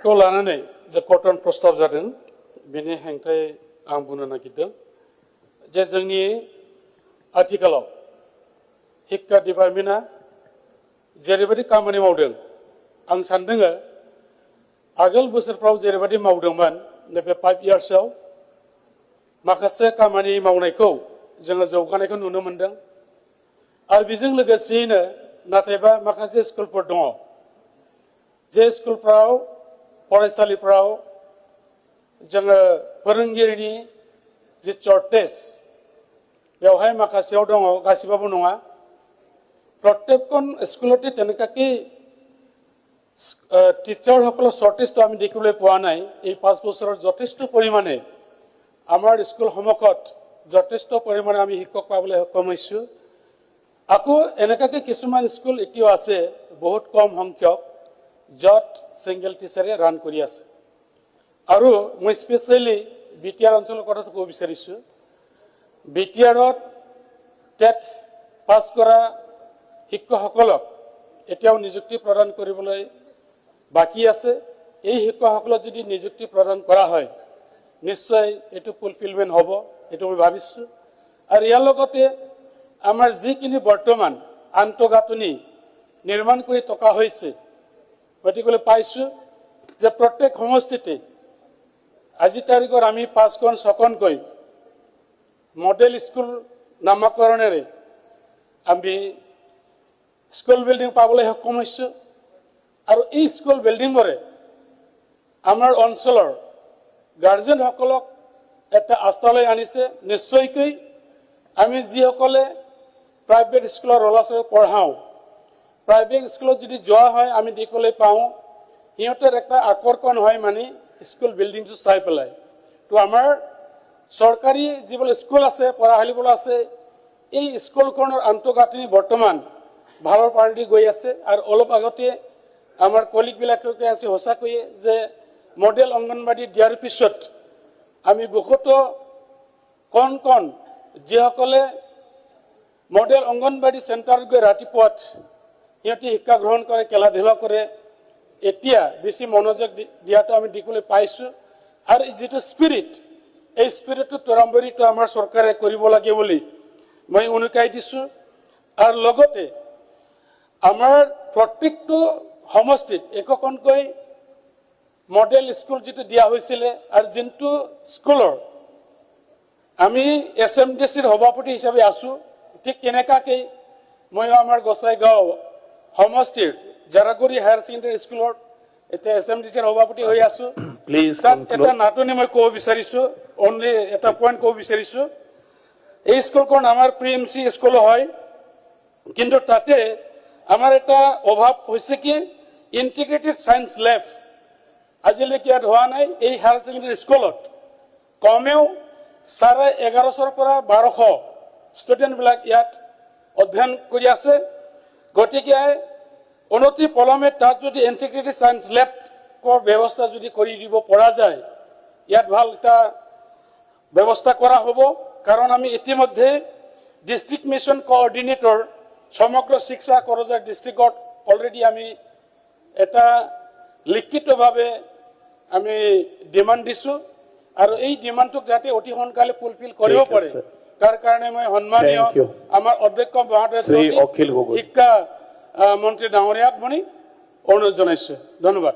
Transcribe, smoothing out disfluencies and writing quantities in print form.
खौ लानानै जे कटन प्रस्ताब जादों बेनि हेंथायै आं बुंनो नागिरदों जे जोंनि आथिखालाव शिक्षा डिपार्टमेन्टआ जेरैबायदि खामानि मावदों आं सानदों आगोल बोसोरफ्राव जेरैबायदि मावदोंमोन नैबे 5 इयार्सआव माखासे खामानि मावनायखौ जोङो जौगानायखौ नुनो मोनदों आरो बेजों लोगोसेयैनो नाथायबा माखासे स्कुलफोर दङ जे स्कुलफ्राव फरायसालिफ्राव जोङो फोरोंगिरिनि जे सर्टेज बेवहाय माखासेयाव दङ गासिबाबो नङा प्रत्येकখন स्कुलতে তেনেকাকে টিচাৰ সকলৰ শৰ্টেজটো আমি দেখিবলৈ পোৱা নাই এই 5 বছৰৰ যথেষ্ট পৰিমাণে আমাৰ স্কুল সমকত যথেষ্ট পৰিমাণে আমি শিক্ষক পাবলৈ সক্ষম হৈছো আকৌ এনেকাকে কিছুমান স্কুল এতিয়াও আছে বহুত কম সংখ্যক যত সিঙ্গেল টিচাৰে ৰান কৰি আছে আৰু মই স্পেশালি বিটিআৰ অঞ্চলৰ কথা ক'ব বিচাৰিছো বিটিআৰত টেট পাস কৰা শিক্ষকসকলক এতিয়াও নিযুক্তি প্ৰদান কৰিবলৈ বাকি আছে এই শিক্ষকসকলক যদি নিযুক্তি প্ৰদান কৰা হয় নিশ্চয় এটো ফুলফিলমেন্ট হ'ব এটো মই ভাবিছো আৰু ইয়াৰ লগতে আমাৰ যিখিনি বৰ্তমান আন্তঃগাঁথনি নিৰ্মাণ কৰি থকা হৈছে গতিকে পাইছো যে প্ৰত্যেক সমষ্টিতে আজি তাৰিখৰ আমি 5খন 6খন কৈ মডেল স্কুল নামকৰণেৰে আমি স্কুল বিল্ডিং পাবলৈ সক্ষম হৈছো আৰু এই স্কুল বিল্ডিংৰে আমাৰ অঞ্চলৰ গাৰ্জেন সকলক এটা আস্থালৈ আনিছে নিশ্চয়কৈ আমি যিসকলে প্ৰাইভেট স্কুলৰ ল'ৰা-ছোৱালীক পঢ়াও প্ৰাইভেট স্কুলত যদি যোৱা হয় আমি দেখিবলৈ পাওঁ ইহঁতৰ একটা আকৰ্ষণ হয় মানে স্কুল বিল্ডিংটো চাই পেলাই তো আমাৰ সৰকাৰি যিবোৰ স্কুল আছে পঢ়াশালীবোৰ আছে এই স্কুলখনৰ আন্তঃগাঁথনি বৰ্তমান ভালৰ পাৰ্টি গৈ আছে আৰু অলপ আগতে আমাৰ কলিগ বিলাকে আছে হসাকৈ যে মডেল অঙ্গনবাড়ী দিয়াৰ পিছত আমি বহুত কোন যিসকলে মডেল অঙ্গনবাড়ী সেন্টাৰ গৈ ৰাতিপুৱাত ইহঁতে শিক্ষা গ্ৰহণ কৰে খেলা ধূলা কৰে এতিয়া বেছি মনোযোগ দিয়াটো আমি দেখিবলৈ পাইছো আৰু যিটো স্পিৰিট এই স্পিৰিটটো তৰাম্বৰিটো আমাৰ চৰকাৰে কৰিব লাগে বুলি মই অনুকাই দিছো আৰু লগতে আমাৰ প্ৰত্যেকটো সমষ্টিত একোখনকৈ মডেল স্কুল যেটো দিয়া হৈছিল আৰু যিটো স্কুলৰ আমি এসএমডিসিৰ সভাপতি হিচাপে আছো ঠিক কেনেকাকে মই আমাৰ গোসাইগাঁও সমষ্টিৰ জাৰাগুৰি হায়াৰ সেকেন্ডাৰী স্কুলৰ এটা এসএমডিসিৰ সভাপতি হৈ আছো প্লিজ এটা নাটনি মই ক'ব বিচাৰিছো অনলি এটা পইণ্ট ক'ব বিচাৰিছো এই স্কুলখন আমাৰ প্ৰিএমসি স্কুল হয় কিন্তু তাতে আমাৰ এটা অভাৱ হৈছে কি ইন্টিগ্ৰেটেড সায়েন্স ল্যাব আজিলৈকে হোৱা নাই এই হায়াৰ সেকেন্ডাৰী স্কুলত কমেও 1150 পৰা 1200 ষ্টুডেন্ট বিলাক ইয়াত অধ্যয়ন কৰি আছে গতিকে অনতি পলমে তাত যদি ইন্টিগ্ৰেটেড সায়েন্স ল্যাব কৰ ব্যৱস্থা যদি কৰি দিব পৰা যায় ইয়াত ভাল এটা ব্যৱস্থা কৰা হ'ব কাৰণ আমি ইতিমধ্যে ডিস্ট্ৰিক্ট মিশন কোঅৰ্ডিনেটৰ সমগ্ৰ শিক্ষা কৰজাৰ ডিস্ট্ৰিক্টত অলৰেডি আমি এটা লিখিতভাৱে আমি ডিমান্ড দিছো আৰু এই ডিমান্ডটো যাতে অতি সোনকালে ফুলফিল কৰিব পাৰে তাৰ কাৰণে মই সন্মানীয় আমাৰ অধ্যক্ষ মহোদয় শ্ৰী অখিল গগৈ শিক্ষা মন্ত্ৰী ডাঙৰীয়াক মই অনুৰোধ জনাইছো ধন্যবাদ